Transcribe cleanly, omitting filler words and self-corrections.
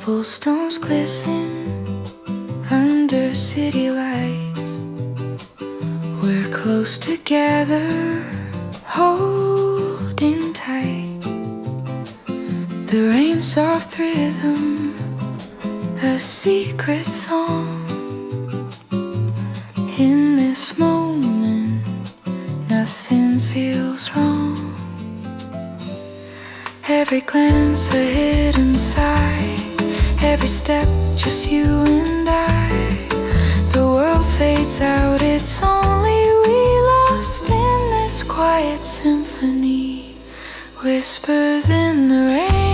Cobblestones glisten under city lights. We're close together, holding tight. The rain's soft rhythm, a secret song. In this moment, nothing feels wrong. Every glance a hidden sigh, every step just you and I. The world fades out, it's only we lost in this quiet symphony. Whispers in the rain.